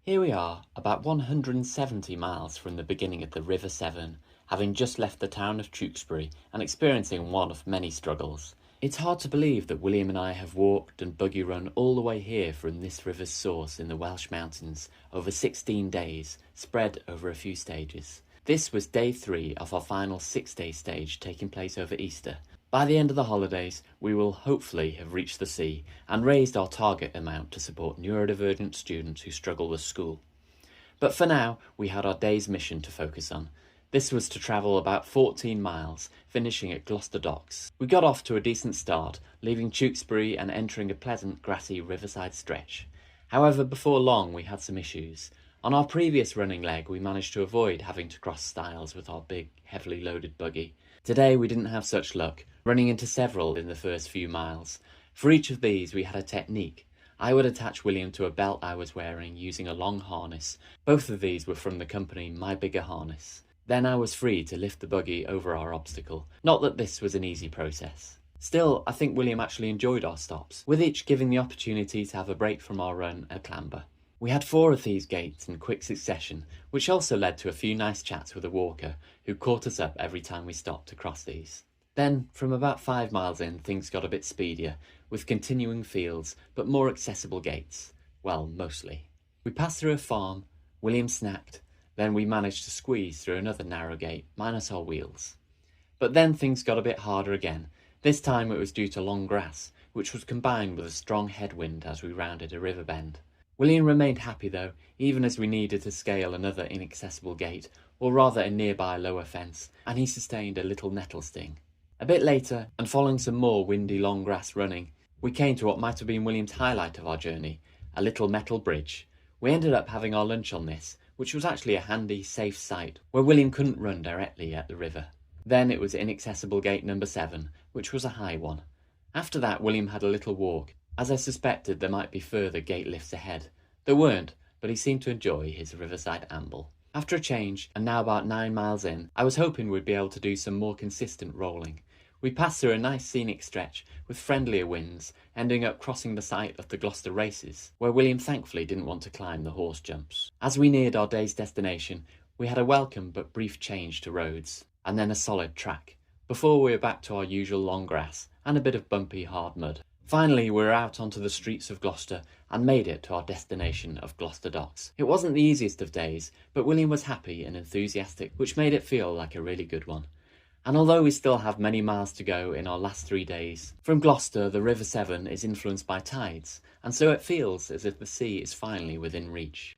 Here we are, about 170 miles from the beginning of the River Severn, having just left the town of Tewkesbury and experiencing one of many struggles. It's hard to believe that William and I have walked and buggy run all the way here from this river's source in the Welsh mountains over 16 days, spread over a few stages. This was day 3 of our final 6-day stage taking place over Easter. By the end of the holidays, we will hopefully have reached the sea and raised our target amount to support neurodivergent students who struggle with school. But for now, we had our day's mission to focus on. This was to travel about 14 miles, finishing at Gloucester docks. We got off to a decent start, leaving Tewkesbury and entering a pleasant grassy riverside stretch. However, before long we had some issues. On our previous running leg, we managed to avoid having to cross stiles with our big, heavily loaded buggy. Today we didn't have such luck, running into several in the first few miles. For each of these we had a technique. I would attach William to a belt I was wearing using a long harness. Both of these were from the company My Bigger Harness. Then I was free to lift the buggy over our obstacle. Not that this was an easy process. Still, I think William actually enjoyed our stops, with each giving the opportunity to have a break from our run at Clamber. We had 4 of these gates in quick succession, which also led to a few nice chats with a walker who caught us up every time we stopped to cross these. Then, from about 5 miles in, things got a bit speedier, with continuing fields but more accessible gates. Well, mostly. We passed through a farm, William snacked, then we managed to squeeze through another narrow gate, minus our wheels. But then things got a bit harder again. This time it was due to long grass, which was combined with a strong headwind as we rounded a river bend. William remained happy though, even as we needed to scale another inaccessible gate, or rather a nearby lower fence, and he sustained a little nettle sting. A bit later, and following some more windy long grass running, we came to what might have been William's highlight of our journey, a little metal bridge. We ended up having our lunch on this, which was actually a handy, safe site, where William couldn't run directly at the river. Then it was inaccessible gate number 7, which was a high one. After that, William had a little walk, as I suspected there might be further gate lifts ahead. There weren't, but he seemed to enjoy his riverside amble. After a change, and now about 9 miles in, I was hoping we'd be able to do some more consistent rolling. We passed through a nice scenic stretch with friendlier winds, ending up crossing the site of the Gloucester races, where William thankfully didn't want to climb the horse jumps. As we neared our day's destination, we had a welcome but brief change to roads, and then a solid track, before we were back to our usual long grass and a bit of bumpy hard mud. Finally, we were out onto the streets of Gloucester and made it to our destination of Gloucester docks. It wasn't the easiest of days, but William was happy and enthusiastic, which made it feel like a really good one. And although we still have many miles to go in our last 3 days, from Gloucester the River Severn is influenced by tides, and so it feels as if the sea is finally within reach.